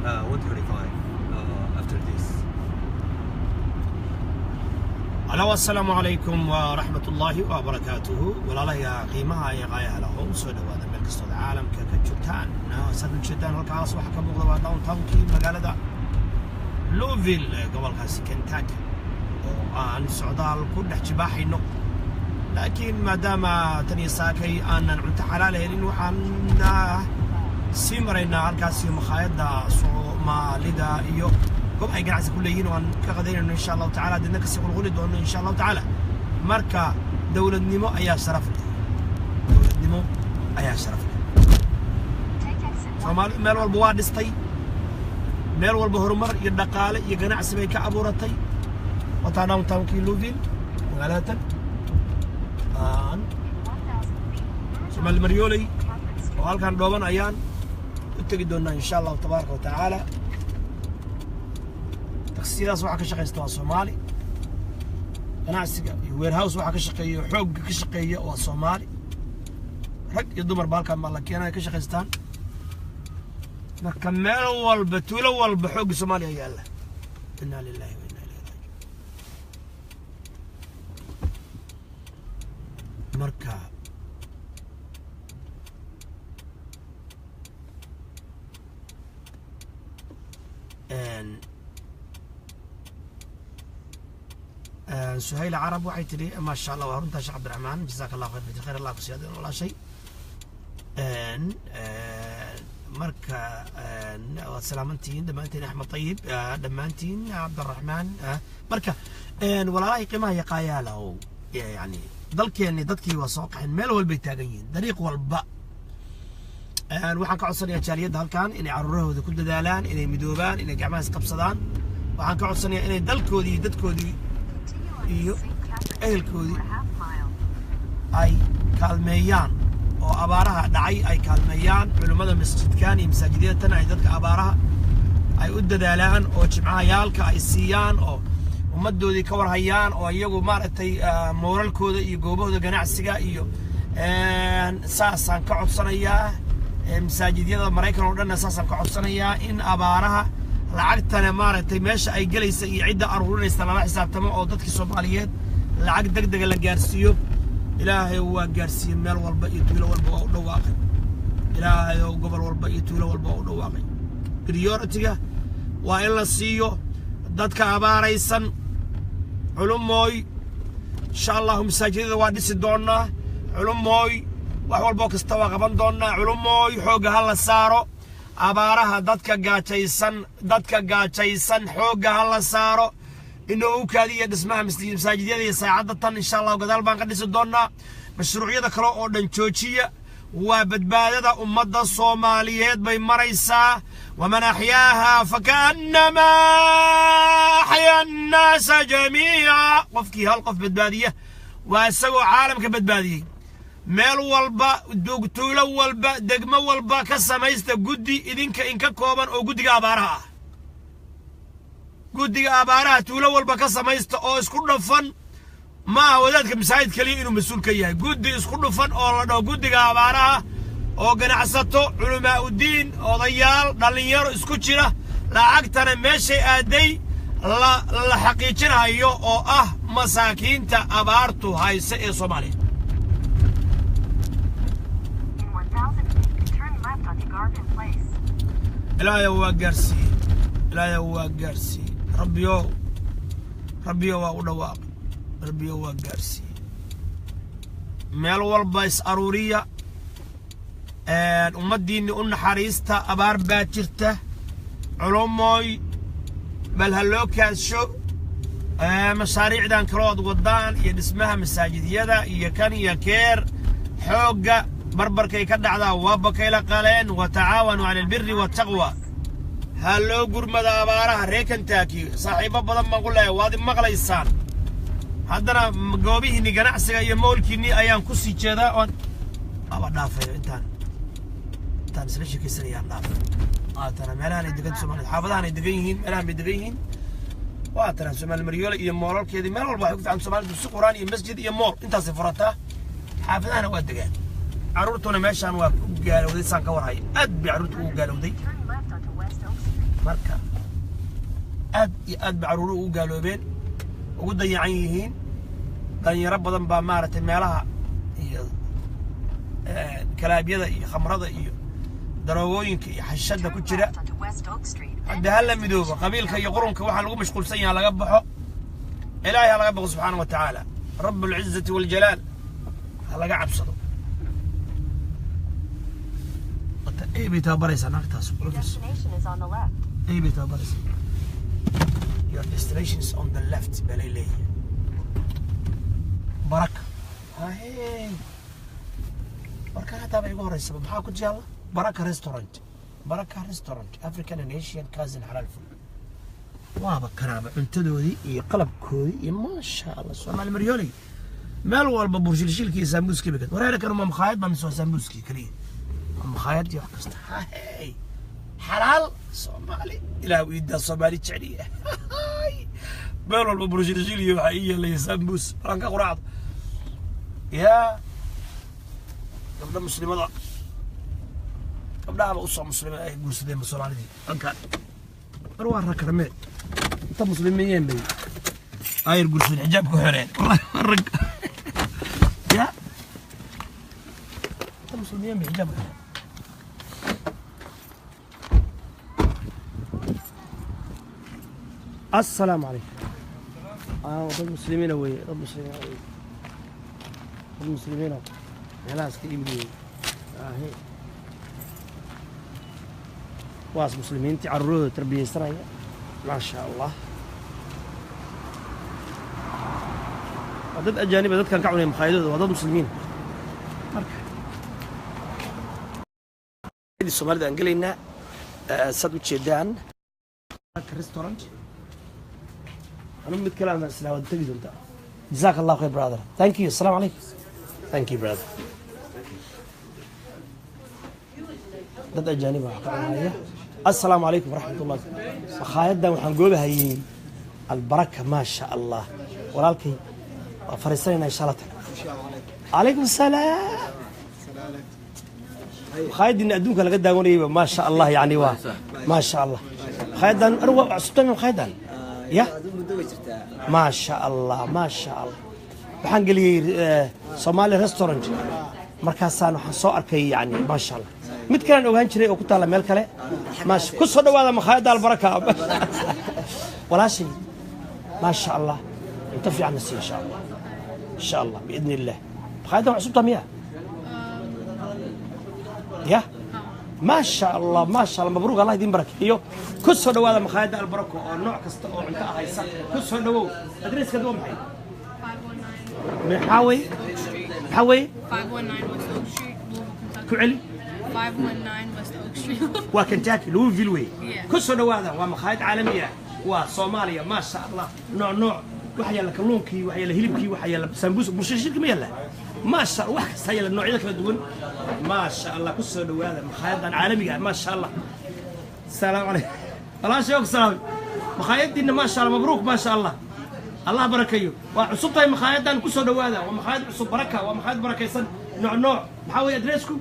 125 after this. Hello, assalamu alaikum wa rahmatullahi wa barakatuhu. Walaalaya qiimaha iyo qaayaha lahum soo dhawaada meel kasta oo caalamka ka joogtaan. Saddex jeedaan halkaas waxa ka muuqda waa downtown-kii magaalada Louisville gobolkaasi Kentucky oo aan socdaal ku dhex jibaaxayno. laakiin maadaama tan iyo saakay aanan cunto xalaal helin waxaan sii maraynaa halkaasi makhaayadda Soomaalida iyo goob ay ganacsi ku leeyihiin oo aan ka qadaynayno insha allahu tacaala dadna kasii qulquli doono insha allahu tacaala marka dowladnimo ayaa sharaf leh Soomaali meel walba waa dhistay meel walba horumar iyo dhaqaale iyo ganacsi bay ka abuuratay wata downtown-kii Louisville magaalada Soomali Maryooley oo halkan dhooban ayaan u tagi doonaa insha Allah tabaaraka wa tacaala taksiyadaas waxa ka shaqeysta waa Soomaali ganacsiga iyo warehouse waxa ka shaqeeyo xoog ka shaqeeya waa Soomaali rag iyo dumar halkan ma la keenay ka shaqeystaan marka meel walba tuulo walba xoog Soomaali ayaa yaala inna lillahi wa inna ilayhi raaji'uun marka سهيل عرب waxay tiri ma sha Allah waa runta Sheekh Abdiraxmaan jazakallahu khayr Allah ku siyaado wala shay marka waa salaamantiin dhamaantiin Axmed Tayyib dhamaantiin Abdiraxmaan marka walaalay qiimaha yaqaayalaw yani dalkeeni dadkii waa soo qaxin meel walba ay taagan yihiin dariiq walba waxaan ka codsanayaa jaaliyadda halkan inay caruurahooda ku dadaalaan inay midoobaan inay gacmaha is qabsadaan waxaan ka codsanayaa inay dalkoodii iyo dadkoodii iyo ehelkoodii ay kaalmeeyaan oo abaaraha dhacay ay kaalmeeyaan culimada masjidkan iyo masaajidada tan ay dadka abaaraha ay u dadaalaan oo jimcahayaalka ay siiyaan oo ummadoodii ka warhayaan oo iyagu maaragtay mooralkooda iyo goobahooda ganacsiga iyo saasaan ka codsanayaa masaajidyada Mareykan oo dhan saasaan ka codsanayaa in abaaraha lacagtana maaragtay meesha ay galaysa iyo cidda aruurinaysa lala xisaabtamo oo dadkii Soomaaliyeed lacag degdeg la gaarsiiyo ilaahay waa gaarsiiyay meel walba iyo tuulo walba oo u dhawaaqay ilaahay oo gobol walba iyo tuulo walba oo u dhawaaqay priority-ga waa in la siiyo dadka abaaraysan culumooy insha Allah masaajidada waa dhisi doonaa culumooy wax walba kasta waa qaban doonaa culumooy xooga hal la saaro abaaraha dadka gaajaysan xooga hal la saaro inuu kaadiyo dhismaha masaajidada iyo saacada tan insha Allah gadaal baan ka dhisi doonaa mashruucyada kale oo dhan joojiya waa badbaadada ummadda Soomaaliyeed bay maraysaa waman ahyaaha fakaannama ahya an-naas jamii'a qofkii hal qof badbaadiya waa isagoo caalamka badbaadiyay meel walba tuulo walba degmo walba ka samaysta guddi idinka in ka kooban oo guddiga abaaraha tuulo walba ka samaysta oo isku dhafan ma wadaadka masaajid kaliya inuu mas'uul ka yahay guddi isku dhafan oo la dhaho guddiga abaaraha oo ganacsato culamaa u diin odayaal dhalinyaro isku jira lacagtana meeshay aaday la xaqiijinayo oo ah masaakiinta abaartu haysa ee Soomaaliya ilaahay waa gaarsiiyey rabbiyo waa u dhawaaq rabbiyo waa gaarsiiyey meel walba is aruuriya ummadiinni u naxariista abaar baa jirta culumooy bal ha loo kaadsho mashaariicdan kalood wadaan iyo dhismaha masaajidyada iyo kan iyo keer xoogga barbarkay ka dhacdaa waaba kayla qaleen watacaawanu cala albirri wattaqwa ha loo gurmada abaaraha reer Kentucky saaxiibo badan baan ku leeyahay waad maqlaysaan haddana goobihiinni ganacsiga iyo moolkiinni ayaan ku sii jeedaa oon aba dhaafay intaan isla sheekaysanayaan dhaafay tana meelahan ay degan Soomaaliya xaafadahan ay degan yihiin meelahan bay degan yihiin waa tana Soomaali Maryooley iyo moolkeedii meel walba waxay ku fiican Soomaalidu si quraan iyo masjid iyo mool intaas furataa xaafadahana waa degan عروتنا ماشان وقالوا ذي سان كورهاي أدبي عروت وقالوا ذي marka aad iyo aad bacruuru ugu gaaloobeen ugu dayacan yihiin dhalinyaro badan baa maaragtay meelaha iyo kalaabyada iyo khamrada iyo daroogooyinka iyo xashada ku jira hadda hala midooba qabiilka iyo qurunka waxaa lagu mashquulsan yahay laga baxo ilaahay ha laga baqo subxaanahu wa tacaala rabb alcizati waljalaal ha laga cabsado اي بيتها بريسا ناقتاس اي بيتها بريسا your destination is on the left بليلي بركة هاي بركة هذا بيقول رئيس بحاول كنت يلا بركة ريستورانت بركة ريستورانت African and Asian كازن حلال فل وابا كرامة انتدو دي يقلب كودي ما شاء الله سوما المريولي مالو والبا برجلشيل كي سامبوسكي بكت ورايا كانوا ما مخايط ما مسوا سامبوسكي كريه مخايط دي وحكست هاي حلال صومالي إلى ويدا صومالي تشعريه مالو والبا برجلشيل يوحيي اللي سامبوس رانكا قراض يا قبل مسلمة قبلها بقصة مسلمة أي قرصدين مسلمة دي أنكار روح ركرمين أنت مسلمين بي هاي القرصدين حجابك وحرين والله الرق يا أنت مسلمين بي حجابك وحرين السلام عليكم ضد المسلمين هو ضد المسلمين هو ضد المسلمين هو خلاص كيبني هي واس مسلمين تعرضوا تربيه اسرائيل ما شاء الله ضد اجانب ضد كان كعوني مخايدود وضد مسلمين مركب الصومالي انجلينا سادو تشيدان ريستورانت أنا متكلم عن سلاوة تجد أنت جزاك الله خير برادر ثانك يو السلام عليكم ثانك يو برادر ضد أجانب معايا السلام عليكم ورحمة الله مخايدنا وحنقولها هي البركة ما شاء الله ولكن فرسنا إن شاء الله عليكم السلام مخايدنا أدونك لقد داوني ما شاء الله يعني ما شاء الله مخايدنا أروى عصبتنا مخايدنا يا ما شاء الله ما شاء الله waxaan galiyay Somali restaurant markaasaan waxaan soo arkay yani ma sha Allah mid kale ogaan jiray oo ku taala meel kale maash ku soo dhawaada makhaayada albaraka walaashi ma sha Allah inta fiican nasi insha Allah insha Allah باذن الله makhaayada cusub tamiya ya ما شاء الله ما شاء الله مبروك الله يديم بركة iyo ku soo dhawaada makhaayada albarako oo nooc kasta oo cunto ahaysa ku soo dhawow adreeska doo maxay محاوي 519 West Oak Street كعلي 519 West Oak Street وكنتاكي لوفيل وي Yeah. كل سنة هذا ومخايد عالمية وصوماليا ما شاء الله نوع وحيا لك كلونكي وحيا لهلبكي وحيا لسمبوس برشلشيل كم يلا ما شاء الله واحد هيا النوعية كذا تقول ما شاء الله كل سنة هذا مخايد عالمية ما شاء الله السلام عليكم الله شيخ السلام مخايد دينا ما شاء الله مبروك ما شاء الله الله بركيه وعصب طيب مخايدان كسو دوادا ومخايد عصب بركه ومخايد بركه يسن نوع محاوي ادريسكو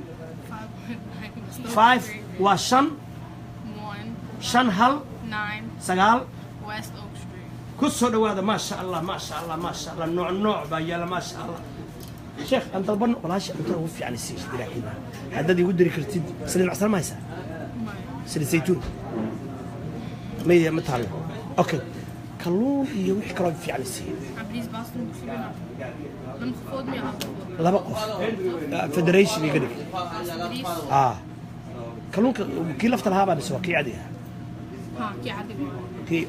5 وشن 1 شن هل 9 سقال West Oak Street كسو دوادا ما شاء الله ما شاء الله ما شاء الله نوع بايلا ما شاء الله شيخ انت البن ولا شيء انت وفي على السيش لكن حددي ودري كرتيد سن العسل ما يسال سن الزيتون مية متعلم اوكي كلون iyo wix kale fi على السيد عبريز باستن بخيرنا لم تفوت مي laba qof federation iga dhig kalluunka kii lafta lahaa baa soo kii cadi ah ها كي عادي kii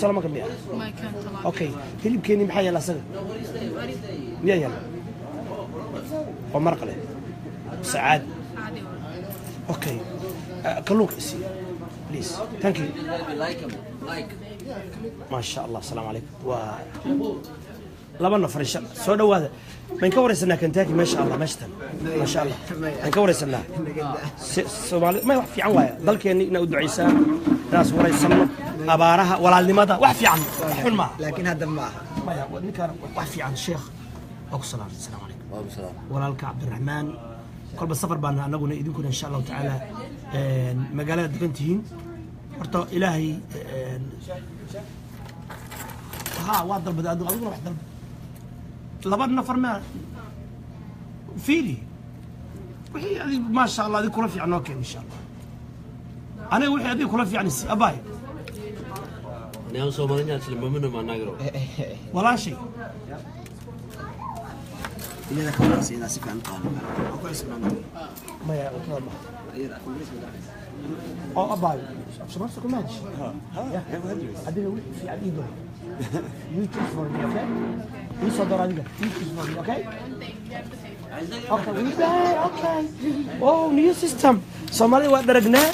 salamanka miya ما كان طلع okay hilibkeeni maxaa yaala asaga miya yaala oo maraq leh saad عادي okay kalluunka isi please thank you ما شاء الله السلام عليكم لبنا فرن شاء الله سودا هذا من كورسنا كنتاكي ما شاء الله مشتن ما شاء الله من كورسنا سومالي ما يوحي عن وايا ضل كأني نود عيسى ناس ورا يسمى أبارها ولا لماذا وحي عن حل ما لكن هذا معها ما يا كان وحي عن الشيخ أقصى السلام عليكم ولا لك عبد الرحمن كل بالسفر بنا نقول إذنكم إن شاء الله تعالى مقالات بنتين horta ilaahay ها واحد ضرب هذا أقول واحد ضرب لبنا نفر ما فيني وحي هذه ما شاء الله هذه كلها في عنوك إن شاء الله أنا وحي هذه كلها في عن أباي نعم سوماليا سلم منو ما نقرأ ولا شيء إلى ذاك الناس إلى سكان قالوا أقول اسمه ما يا أطلع أو أباي شو نفسك ما أدري أدري في عديد YouTube for me, okay? You saw the radio. YouTube for me, okay? Okay, we back, okay. Oh, new system. Somali waa daragnaa.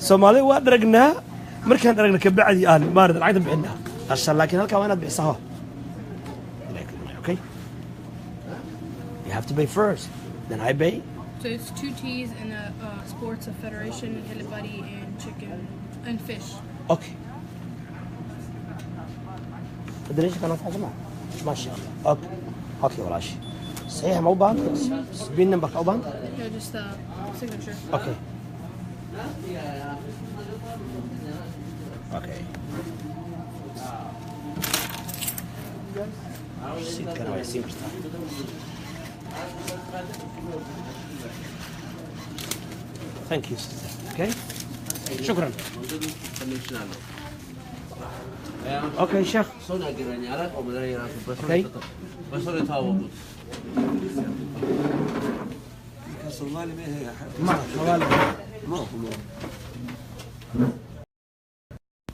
Somali waa daragnaa. Markaan daragna ka bacdi aan maarad lacagta bixinaa. Asha laakiin halka waa inaad bixisaa. Okay? You have to pay first. Then I pay. So it's 2 teas and a sports, a federation, hilibari, and chicken, and fish. Okay. فدريش كانوا في حجمها ما شاء الله اوكي ولا شيء صحيح مو بان سبين نمبر او بان No, just a signature. اوكي سيد كانوا يسين ثانك يو اوكي شكرا اوكي شيخ صنع جيراني على أو مدري أنا اوكي بس هو يتهاوب الصومالي ما هي ما حوالي ما هو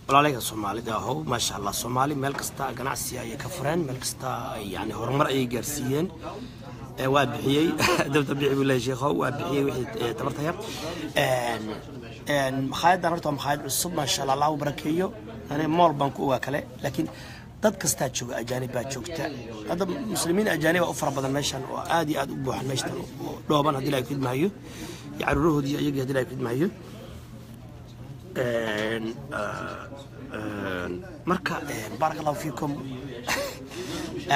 walaalayga Soomaalida aho ma sha Allah Soomaali meel kasta ganacsi ay ka fureen meel kasta yani horumar ay gaarsiiyeen waa bixiyay dawladda bixiyay la sheekho waa bixiyay wixii tabartaya makhaayaddan horta makhaayad cusub ma sha Allah barakeeyo أنا مول بنكو وكله لكن dad kasta jooga ajaanib baa joogta hada muslimiin ajaanib oo fara badan meeshan oo aad iyo aad u buuxan meeshan oo dhooban hadii la fidmaayo yaruuroodii ayaga hadii la fidmaayo marka barakallahu fiikum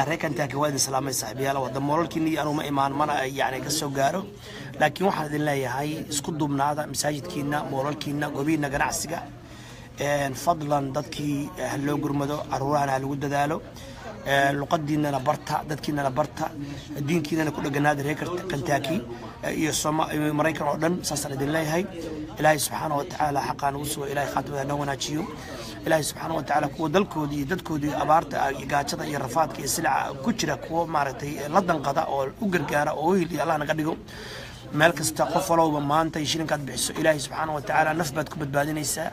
reekantaa ka wada salaamay saaxiibayaal wada moolkiinii aanu ma imaan mana yani ka soo gaaro laakiin waxaan idin leeyahay isku dubnaada masaajidkiina moolkiina gobiina ganacsiga فضلاً دتكي هلو جرمدو عرونا هلو دالو لقدينا لبرتا دتكينا لبرتا الدين كينا كل جناد هيك كنتاكي يسمى مريكان عدن ساسر الله هاي إلهي سبحانه وتعالى حقا وسوى إلهي خاتم نونا تشيو إلهي سبحانه وتعالى كو دلكو دي أبارت يقاتشتا يرفات كي سلعة كتيرة كو مارتي لدن قضاء أو أجرجارة أو اللي الله نقديهم مالك استقفلوا بما أنت يشيلن كات بحسو إلهي سبحانه وتعالى نفبت كبد بعدين يسا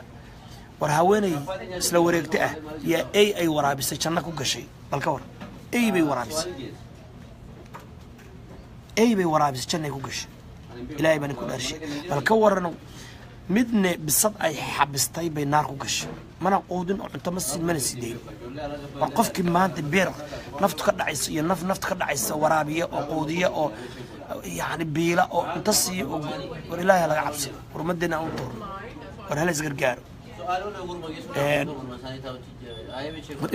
warhaweenay isla wareegta ah ya ay waraabisay janna ku gashay balka war bay waraabisay janna ku gashay ilaahay baan ku dhaarshay balka warano midna bisad ay xabistay bay naar ku gashay mana qoodin oo cunto mana sideen war qofkii maanta beer naftu ka dhacayso iyo naftu ka dhacayso waraabiye oo qoodiye oo yani biila oo inta sii war ilaahay laga cabsi warmadina u tur war hal isgargaaro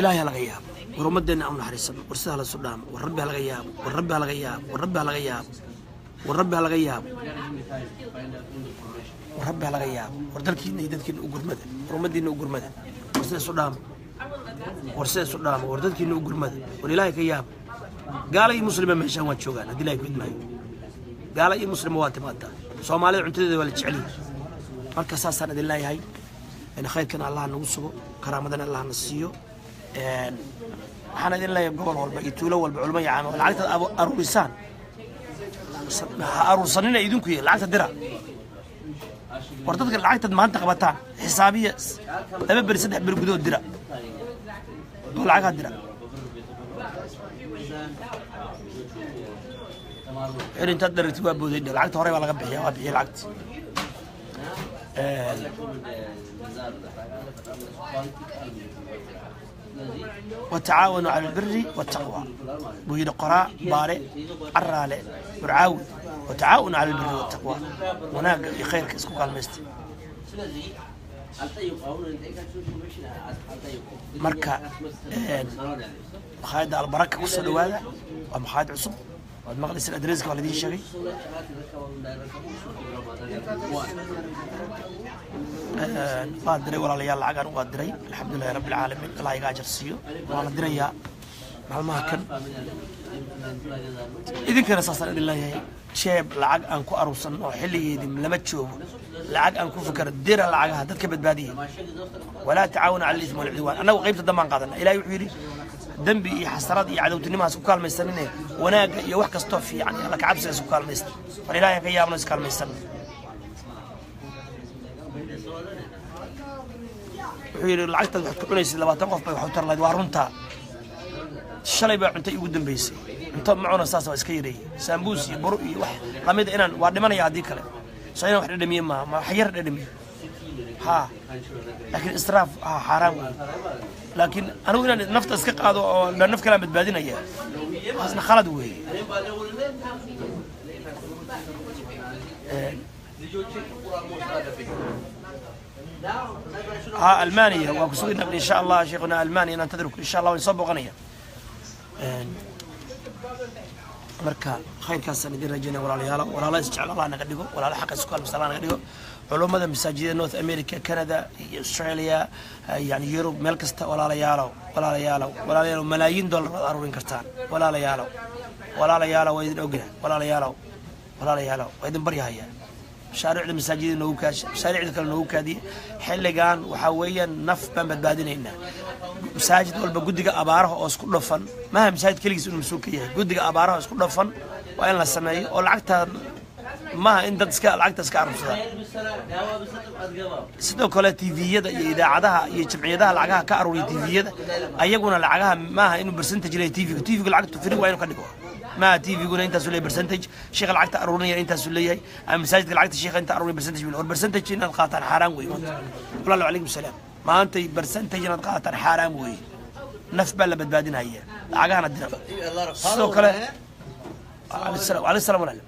إلهي على غياب ورمدنا أو نحرسنا ورسالة على السلام والرب على غياب والرب على غياب والرب على غياب والرب على غياب والرب على غياب وردلكين يدلكين أجر مدى ورمدنا أجر مدى ورسالة السلام ورسالة السلام وردلكين أجر مدى والإلهي غياب قال أي مسلم ما يشاء واتشوغان هذي لا يكون معي قال أي مسلم واتماتا صومالي عنتدي ولا تشعلي مركز أساسا هذي الله هاي إن خير كان الله نوصله كرامتنا الله نسيه حنا دين الله يقول والبيتولو والعلماء يعانوا العادة أبو أروسان أروسانين يدون كي العادة درا ورتدك العادة ما أنت قبتان حسابية لما برسد بالجدود درا والعادة درا حين تقدر تجيب بودي العادة هراي ولا قبحية وابحية العادة وتعاونوا على البر والتقوى بويد قراء بارئ عرالة برعاون وتعاونوا على البر والتقوى هناك خيرك اسكو قال مستي مركا مخايد البركة كسر هذا ومخايد عصب waad maqlaysa adreeska waa laydin sheegay waa diray walaalayaal lacagaan waa diray alxamdulillahi rabbil caalamiin allah iga ajar siiyo waana dirayaa maalmaha kan idinkana saasaan idin leeyahay sheeb lacag aan ku aruursan oo xilligeedii lama joogo lacag aan ku fikir dira lacagaha dadka badbaadiya walaa tacaawuna cala al-ithmi wal cudwaan annagu qaybta dambaan qaadana ilaahay wuxuu yidhi dembi iyo xasarad iyo cadowtinimahaas ku kaalmaysanine wanaagga iyo wax kastoo fiican iyo alla kacabsigaas ku kaalmaysta war ilaahay ka yaabno iskaalmaysan wuxuu yidhi lacagtaad waxaad ku cunaysid 20 qof bay wax u tar lahayd waa runtaa shalay baa cuntay ugu dambaysay cunto macuna saas waa iska yareeyay saambuus iyo buru iyo wax lamid inaan waa dhimanaya haddii kale soo inaan wax dhadhamiye ma wax yar dhadhamiye ha laakiin israaf xaaraan wey laakiin anigu inaan nafta iska qaado oo naf kale aan badbaadinaya asna khalad weeye ألمانيا وكسوينا إن شاء الله شيخنا ألمانيا ننتظرك إن شاء الله ونصب غنية مركا خير كاسن دي رجينا ولا ليالا ولا لا يسجعل الله نقدقه ولا لا حق السكال مسلا نقدقه علوم هذا مساجد نورث أمريكا كندا أستراليا يعني يوروب ملكستا ولا ليالا ولا ليالا ولا ليالا ملايين دولار أروين كرتان ولا ليالا ولا ليالا ويدن أوجه ولا ليالا ولا ليالا ويدن بريها هي شارع المساجد نوكاش شارع ذكر نوكادي حلقان وحويا نف بن بدبادينينا مساجد والبا قدقة أباره أو اسكو دفن ما هي مساجد كليس إنه مسوكية قدقة أباره أو اسكو دفن وإن السماي والعقتها ما أنت تسكا العقتها تسكا عرف سيدو كلا تيفية إذا عدها يجمعيدها العقها كأرولي تيفية أيقونا العقها ما هي إنه برسنتج لي تيفي العقد فريق وإنه كدقوا ما تيفي يقول انت سولي برسنتج شيخ العقد ارونيه انت سوليه مساجد العقد الشيخ انت اروني برسنتج من البرسنتج ان القاطر حرام وي والله عليكم السلام ما انت برسنتج ان القاطر حرام وي نف بلا بدبادين هي عقانا الدرب سدو كله عليه السلام عليكم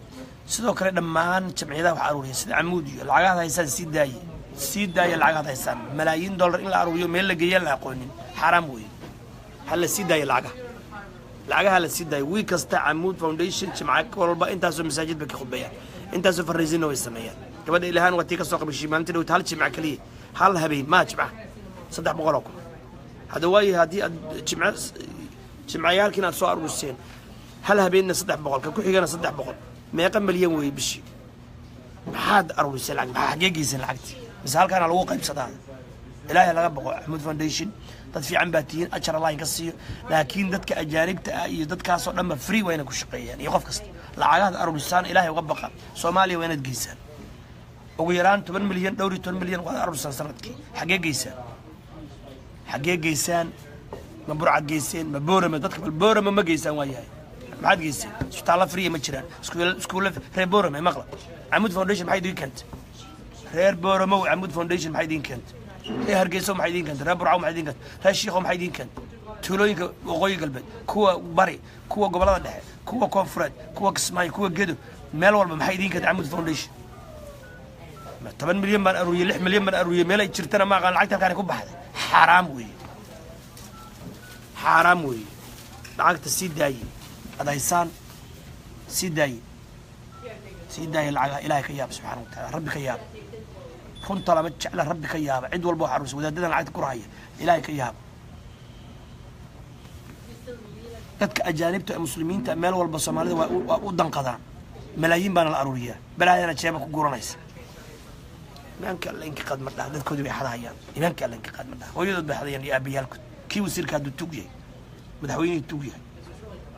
سدو كله دمان جمعيده wax aruuriya sida amuudiyo lacagaha haysan sidaaya lacagaha haysan malaayiin dollar in la aruuriyo meel la geeyo la aqoonin xaraam way hal sidaaya lacagaha lacagaha la sidaay wii kasta Amoud Foundation jimcaha walba intaasoo masaajid ba ka khudbayaan intaasoo fariisiin way sameeyaan gabadha ilaahan waa tii ka soo qabashay maalintii dhow hal jimcaha kaliya hal habeen ma jimcaha 300 kun hada way hadii jimcayaalkiin aad soo aruurseen hal habeenna 300 ka ku xigana 300 meeqa milyan way bishi maxaad aruursay lacag maxaa xageegaysan lacagti misaalkana lagu qaybsadaa ilaahay laga baqo Amoud Foundation dad fiican baa tihiin ajar Allah in ka siiyo laakiin dadka ajaanibta ah iyo dadkaas oo dhan free wayna ku shaqeeyaan iyo qof kasta lacagaha aruursaan ilaahay uga baqa Soomaaliya wayna geysaan ugu yaraan 10 milyan dhowr 10 milyan waa aruursan sanadkii xagee geysaan ma burcad geyseen ma boorama dadka boorama ma geysaan waayahay maxaad geyseen isbitaal free ma jiraan iskuul reer boorama maqla Amoud Foundation maxay idin keentay reer boorama Amoud Foundation maxay idin keentay هي هرجيسو محيدين كنت ربرعو محيدين كنت هالشيخو محيدين كنت تولوينك وقوي قلبت كوا بري كوا قبل هذا كوا كونفرد كوا كسماي كوا جدو مال والله محيدين كنت Amoud Foundation 8 مليون من أروي 6 مليون من أروي مال يشترينا ما قال العقد كان يكون بحد حرام وي العقد السيد داي هذا إنسان سيد داي العقد إلهي كياب سبحانه وتعالى ربي كياب كنت لما تجعل ربي كياب عد والبو حروس ودادنا العقد كراهية إلهي كياب dadka ajaanibta muslimiinta meel walba Soomaalida waa u danqadaan malaayiin baan la aruuriyaa balaayana jeeba ku guranaysa imaanka linki qad ma dhax dadkoodu way xadayaan imaanka linki qad ma dhax hooyadood bay xadayaan iyo aabiyaalku kii wasiirka uu tuug yahay madaxweynaha tuug yahay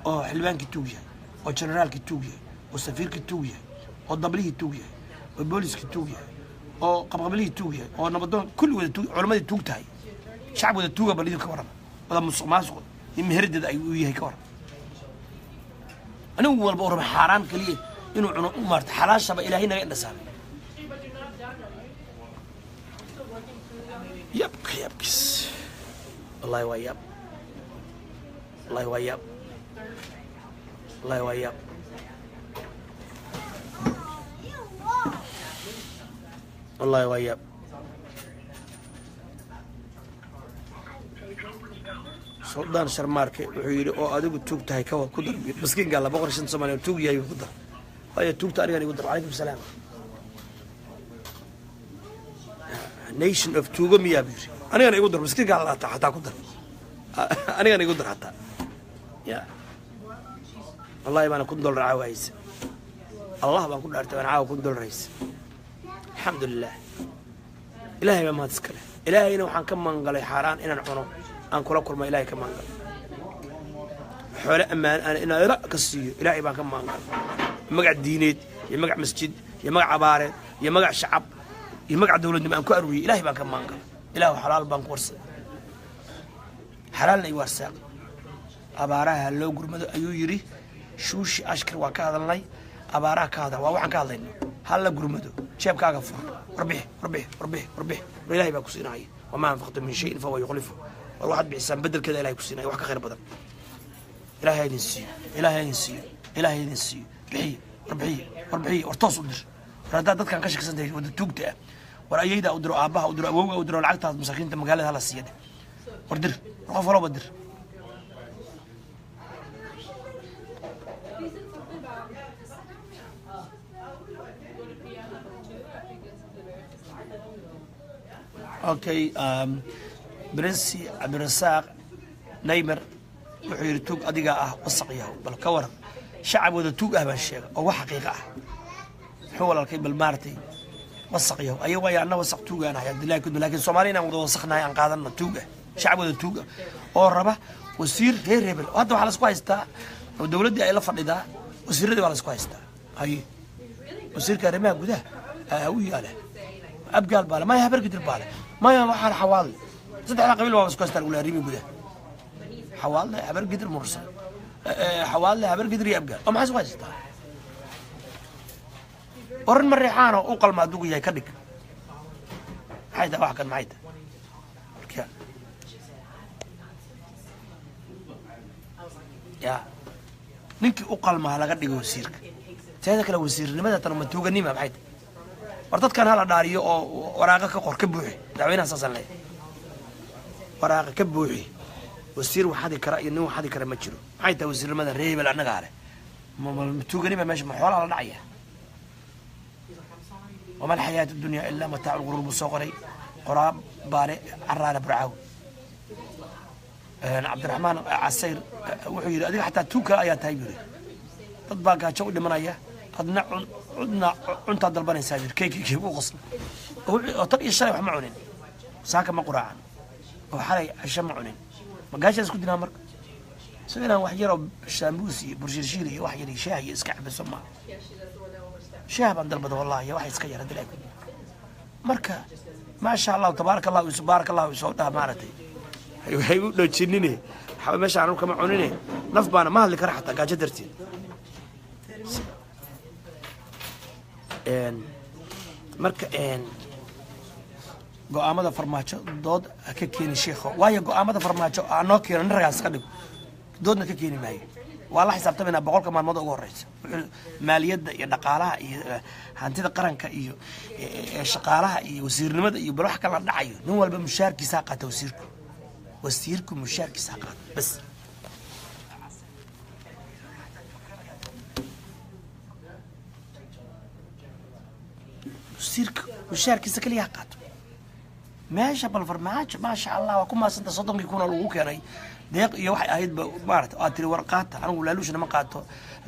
oo xilbaanki tuug yahay oo generaalki tuug yahay oo safiirki tuug yahay oo dablihi tuug yahay oo booliski tuug yahay oo qabqablihi tuug yahay oo nabadoon kulli wada tuug culimada tuug tahay shacabka tuuga balid ka waran wada musuqmaasuq مهردد أي وياه كور أنا أول بورم حرام كليه إنه عنو أمرت حلاش شبه إلى هنا جئنا سامي يبكس الله يويب الله يويب الله يويب الله يويب سلطان شرمارك وحيري أو أدوك توك تهاي كوا كدر مسكين قال له بقرش انت سمعني توك يا يقدر هاي توك تاريخ يقدر عليكم السلام nation of توغا ميا بيري أنا يقدر مسكين قال لا حتى قدر أنا يقدر حتى يا والله ما أنا كنت دول عوايز الله ما كنت أرتب أنا عاو كنت دول رئيس الحمد لله إلهي ما تسكله إلهي إنه حن كم منقل حاران إن نحنو أن كل ما إلهي كم منقل حول أما أنا لا كسيه إلهي ما كم منقل يمقع دينيت يمقع مسجد يمقع عبارة يمقع شعب يمقع دولة ما أنكو أروي إلهي ما كم منقل إله حلال بانك ورس حلال لي ورساق أبارها لو قرمد أيو يري شوش أشكر وكذا الله أبارها كذا ووعن كذا إنه هلا قرمده شاب كاغفر ربح وإلهي باكسينا عيه وما أنفقت من شيء فهو يخلفه والواحد بحسان بدل كذا إلهي كسينا وحكا خير بدل إلهي ينسي ربحي ورتصل در رداد كان كشك سنتي ود توغتا ور ايدا ودرو ابها ودرو اوغا ودرو لعقتها مساكينta magaalada hala siiyay wardir qof wala badir اوكي برنسي عبد الرزاق نيمر وحير توغ اديغا وسقياه بل كور شعب ودا توغ بان شيغ او حقيقه حول الكيب المارتي وسقيه ايوه يا انا وسق توغ انا لكن سومالينا ودا وسخنا ان قادنا توغ شعب ودا توغ او ربا وزير غير ريبل هذا waxa la isku haystaa dawladda ay la fadhidaa wasiirada waa la isku haystaa hay wasiirka arrimaha gudaha uu yaala abgaal baala ma habar gidir baala ma waxa xawaal saddex qabiil waa isku haystaa arrimaha gudaha حوال habar gidir mursal حوال habar gidir iyo abgaal oo maxay isku haystaa ورن مريحانه وقل ما دوق ياي كدق حيدا واحد كان معيدا يا نينكي وقل ما لا دغ وسيرك تيدا كلا وسيرنimada tan ma tuuganima maxay wardad kan hala dhaariyo oo waraaqa ka qor ka buuxi daweyna saasan leh waraaqa ka buuxi wasiir waxadi kara iyo nin waxadi kara ma jiro maxay taa wasiirnimada reebel anaga ale ma tuuganima meesha ma xoolaha la dhacaya وما الحياة الدنيا إلا متاع الغرور بالصغري قراب باري عرالة برعاو عبد الرحمن عسير وحيري أديك حتى توكا آيات هايبري تطباقها شو اللي منايا عدنا عنتا ضرباني ساجر كي وغصن وطريق الشرع وحمعونين ساكا ما قراعا وحالي عشان معونين ما قاش يسكت دينا مرك سوينا وحجيرو شامبوسي برشيرشيري وحجيري شاهي اسكعب السماء شاب عند البدو والله يا واحد سكير هذا مركا ما شاء الله تبارك الله وتبارك الله وسودها مارتي هي لو تشنيني حاب ماشي عنو كما عونيني نف بانا ما هلك راحتك قاجه درتي ان مركا ان go'aamada farmaajo dood ka keenay sheekho waayo go'aamada farmaajo aanoo keenay ragaas ka dhig doodna ka keenay maayo waa la xisaabtamayna boqolka maalmood ugu horeysa maaliyadda iyo dhaqaalaha iyo hantida qaranka iyo shaqaalaha iyo wasiirnimada iyo bal wax kala dhacayo nin walba mushaarkiisa qaata wasiirku mushaarkiisa qaata bas wasiirku mushaarkiisa kaliya qaata meesha bal farmaajo ma sha Allah waa kuma santa 30 kun lagu keenay deeq iyo waxay ahayd maarta aad tiri warqaata anigu laaluushna ma qaato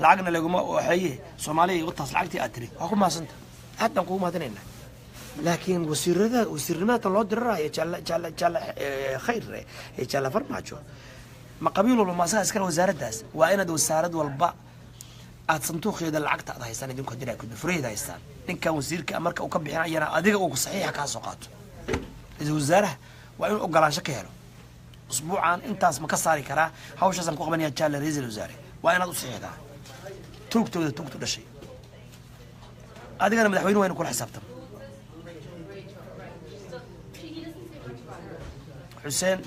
lacagna laguma waxaye Soomaaliya wataas lacagtii aad tiri waa ku maasanta hadan ku maadanayna laakiin wasiirnimada loo diraayo jalla khayr ee jalla farmaajo ma qabiil walba ma saas kala wasaaraddaas waa inaad wasaarad walba aad santuuqeeda lacagta aad haysan idinku diraa ku furiid haystaan ninkan wasiirka marka uu ka bixinayana adiga uu saxiixa ka soo qaato إذا وزارة وإنه أقلان شكله أسبوعا أنت اسمك كساري كرا هاوش أصلا كوقبني أتشال رئيس الوزراء وأنا أصيح هذا توك الشيء هذا أنا مدحوين وين كل حسابتهم حسين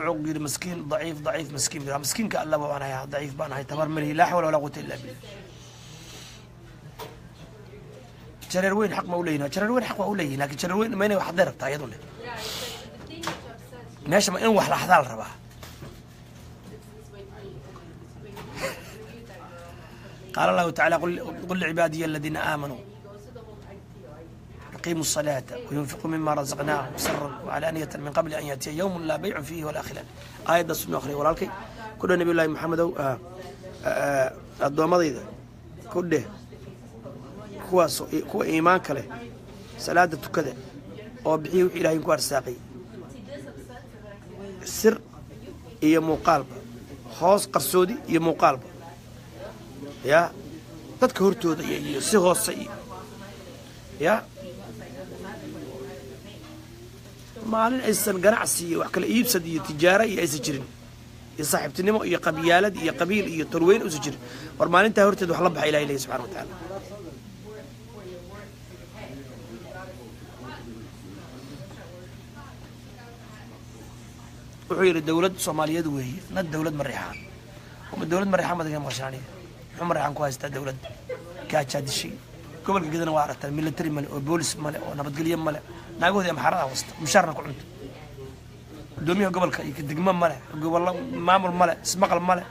عقير مسكين ضعيف مسكين كألا وأنا يا ضعيف بأنا هاي تمر مني لا حول ولا قوة إلا بالله شرروين حق مولينا شرروين حق مولينا لكن شرروين ما ينوي حضرت أيضا ماشي ما إنه وحلا حضر رباه قال الله تعالى قل لعبادي الذين آمنوا يقيموا الصلاة وينفقوا مما رزقناهم سرا وعلانية من قبل أن يأتي يوم لا بيع فيه ولا خلال آية السنة أخرى ولكن كل نبي الله محمد الضوامضي كله كوا إيمان كله صلاة كذا وبحيه إلى ينكوار ساقي السر هي مقالبة خاص قرصودي هي مقالبة يا تذكرتوا سيغو الصي يا maalin aysan ganacsi iyo wax kale iibsad iyo tijaaro iyo aysan jirin iyo saaxiibtinimo iyo qabyaalad iyo qabiil iyo torweyn u jirin war maalinta horteed wax la baxay ilaahay subhanahu wa ta'ala wuxuu yiri dawlad Soomaaliyeed weeye la dawlad Mareyxaan oo dawlad Mareyxaan madaxda maqashaani wuxuu Mareyxaan ku haystaa dawlad ka jaadishi gobolka gedana waa aragtaa military male oo police male oo nabadgelyo male naagoodii maxarada wasta mushaarna ku cunto doomiyaha gobolka iyo degmo male gobolka maamul male ismaqal male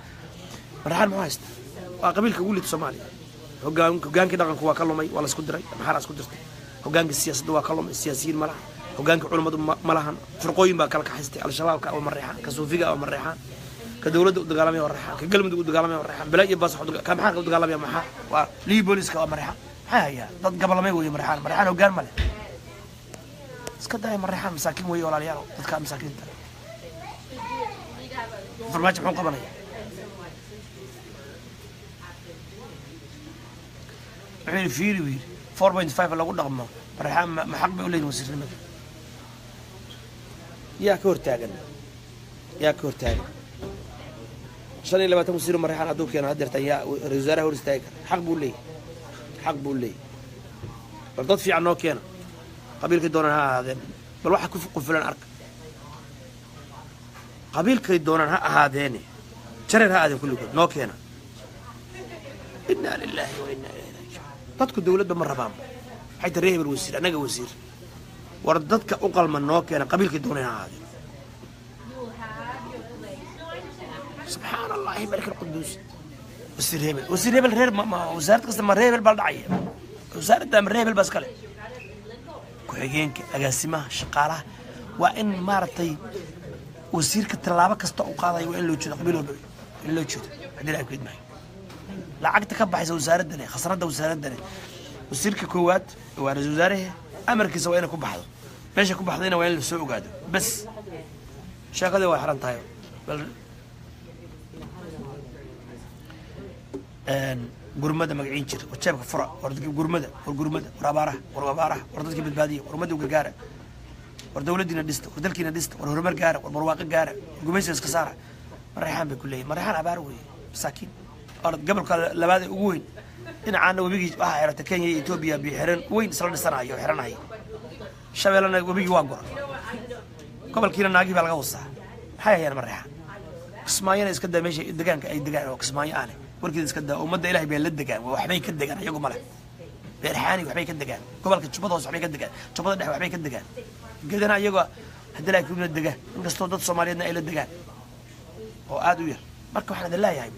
Mareyxaan ma haysta waa qabiilka wulid Soomaaliya hoggaanka dhaqanku waa ka lumay waa la isku diray maxara isku dirtay hoggaanka siyaasadda waa ka lumay siyaasiyiin malaha hoggaanka culimadu malahan firqooyin baa kala kaxaystay al-shabaabka oo Mareyxaan ka suufiga oo Mareyxaan ka dawladda u dagaalamay oo Mareyxaan ka galmudug u dagaalamay oo Mareyxaan balaa iyo baas ka maxaa u dagaalamay maxaa waa lii booliska oo Mareyxaan haya dad gabalamay way Mareyxaan hoggaan male iska day Mareyxaan masaakiin way walaalayaal dadka masaakiinta farmaajo xun qabanaya waxay fiiri 4.5 lagu dhaqmo Mareyxaan ma xaq bay u leeyihiin wasiirnimada yaa ka hortaagan shan iyo labaatan wasiir Mareyxaan aduu keenay hadeertan yaa wasaaraha hor istaagay xaq buu leeyahay bal dad fiican noo keena qabiilkay doonaan ha ahaadeen bal waxa ku filan arka qabiilkay doonaan ha ahaadeen jareer ha aadeen kulligood noo keena inna lillahi wa inna ilayhi raaji'uun dadku dawladda ma rabaan waxay tareebel wasiir anaga wasiir war dadka u qalma noo keena qabiilkay doonaan ha ahaadeen سبحان الله ملك القدوس وزير هبل رير ما وزارة قسم ريبل بالدعية وزارة دام ريبل بس كله كوحيجينك أجاسمه شقالة وإن مارتي وزير كتلابة كستو قاضي وإن لو تشوف قبيله إن لو تشوف عندنا أكيد معي لا عقد كبح إذا وزارة دنيا خسرت وزارة دنيا وزير ككوات وارز وزاره أمريكا سوينا كبحض ماشي كبحضينا وين السوق قاعد بس شغله وحرام طاير بل gurmada magaciin jir wajeebka fura wardadka gurmada wardadka badbaadiya gurmada uga gaara war dawladina dhista war dalkiina dhista war horumar gaara war barwaaqo gaara gumaysi iska saara Mareyxaan bay ku leeyahay Mareyxaan abaar weeye masaakiin ard gobolka labaad ee ugu weyn dhinacaana wabigi waxa xirata Kenya iyo Ethiopia bi xiran weyn isla dhisanayo xiranayo shabeelana wabigi waa goor gobolkiina naagi baa laga wasaa maxay hayaan Mareyxaan Kismaayana iska dameesha deegaanka ay deegaan oo Kismaayo aan warkiis iska daa umada Ilaahay bay la degaan waxbay ka degaan iyagu male beerxaani waxbay ka degaan gobolka Jubbada hoos waxbay ka degaan Jubbada dhex waxbay ka degaan gedana iyagu hadii ay ku degaan inkastoo dad Soomaaliyeedna ay la degaan oo aad u yar marka waxaan idin leeyahay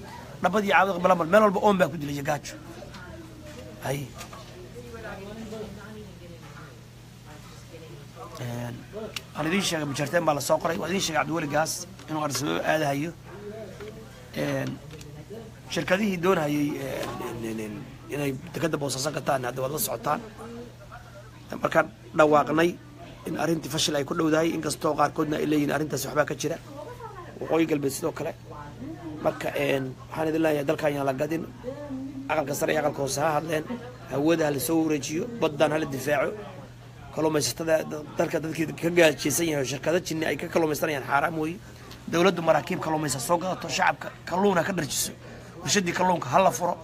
nabadii caawid malamal meel walba oon baa ku dilay gaajo hay أنا دين شيء بجرتين بالله ساقري ودين شيء عبد الولي جاس إنه أرسلوا هذا هيو شركة دي دون هي يعني تكذب وصاصة كتان هذا والله صعطان مركان لواقني إن أرنت فشل أي كله ده إن كستوقع كنا إللي إن أرنت سحبة كتيرة وقوي قلب السلوك كله مركا إن حان الله يدل كان على قدين أقل كسر أقل كوسها هذين هوده لسوء رجيو بدن هالدفاع كلهم يستدعى ترك ذلك كجال شيء شركات شيء أي كلهم يستنيان حرام وي دولة مراكب كلهم يسوقها الشعب كلونه كدرجس وشدي كلهم كهلا فرق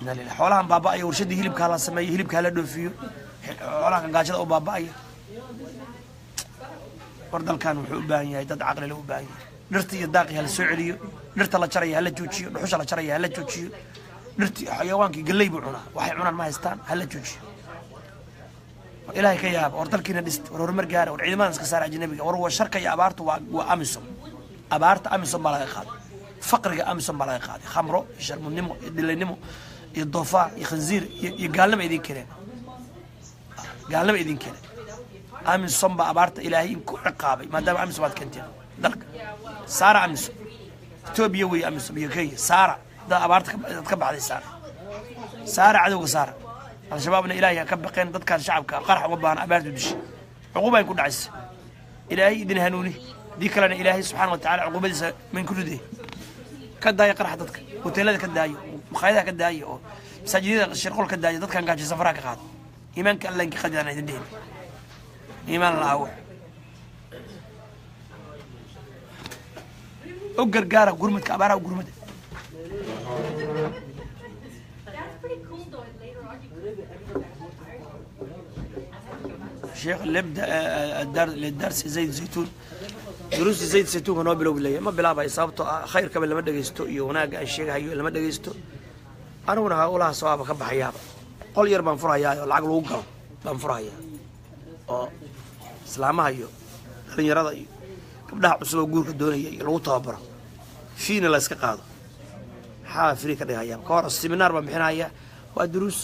نال حولهم بابا أيه وشدي هلب كهلا سماي هلب كهلا دفيو ولا كان قاعد أو بابا أيه وردل كانوا حبان يا دد عقل له حبان نرتي الداقي هالسعودية نرت الله شريه هلا جوتشي نحوش الله شريه هلا جوتشي نرتي حيوانك قليب عنا وحي عنا ما يستان هلا جوتشي إلهي كياب وردلكينا دست ورمر جار والعلمان سكسار أجنبي وروى الشركة يا أبارت وأمسهم أبارت أمسهم ما لا يخاط faqriga amisom baa laga qaaday khamro iyo sharmudnimo iyo dhilaynimo iyo doofaar iyo khanziir iyo gaalnimo idin keeneen gaalnimo idin keeneen amisom baa abaarta ilaahay ku ciqaabay maadaama amisom aad keenteen dalka saara amisom Ethiopia way amisom iyo Kenya saara da abaarta ka baxday saara cadowga saara al-shabaabna ilaahay ka baqeen dadkan shacabka qarx uga baahan abaartu dishay عقوبة يكون عز إلهي إذن هنوني دي كلنا إلهي سبحانه وتعالى عقوبة من كل دي كدا يقرأ حدتك وتلا كدا مخايدة كدا مساجد الشرقول كدا ضد كان قاعد سفراك قاعد إيمان كالله إنك خدنا يدين إيمان الله هو أقر قارة قرمت كأبارة وقرمت الشيخ اللي يبدا للدرس زيت زيتون دروس زيت زيتون هو بلو بالله ما بلا اصابته خير كبل لما دغيستو iyo wanaag ay sheegayo lama dhageysto anuna ha ulaha sawaaba ka baxayaaba qol yar baan furayaa oo lacag lagu galo baan furayaa oo islaamaha iyo dhalinyarada iyo gabdhaha cusub guurka doonaya iyo lagu tababaro fiina la iska qaado ha Afrika dhigaya ka hor seminar baan bixinaya waa duruus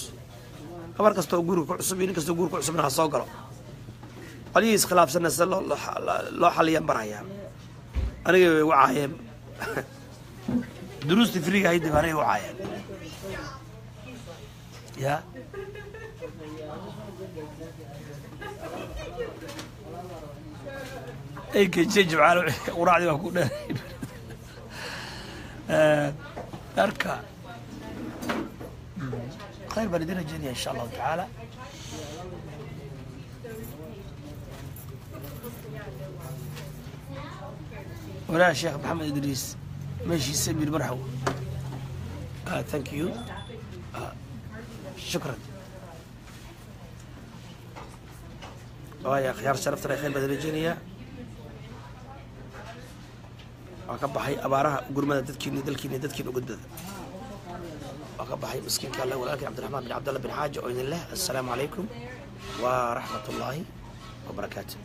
gabar kasto guurka cusub in kasto guurka cusubna ha soo galo قليل خلاف سنة لو حاليا برايا أنا وعايم دروس تفريقة هيدي بري وعايم يا أي كيجي على وراعي وكنا أركا خير بلدنا الجنية إن شاء الله تعالى ولا الشيخ محمد إدريس ماشي سمير مرحبا ثانك يو شكرا يا خيار شرفت لي خير بدل الجنية وكبحي أبارها قرمة ددكيني وقدد وكبحي مسكين كان الله ولكن عبد الرحمن بن عبد الله بن حاج وإذن الله السلام عليكم ورحمة الله وبركاته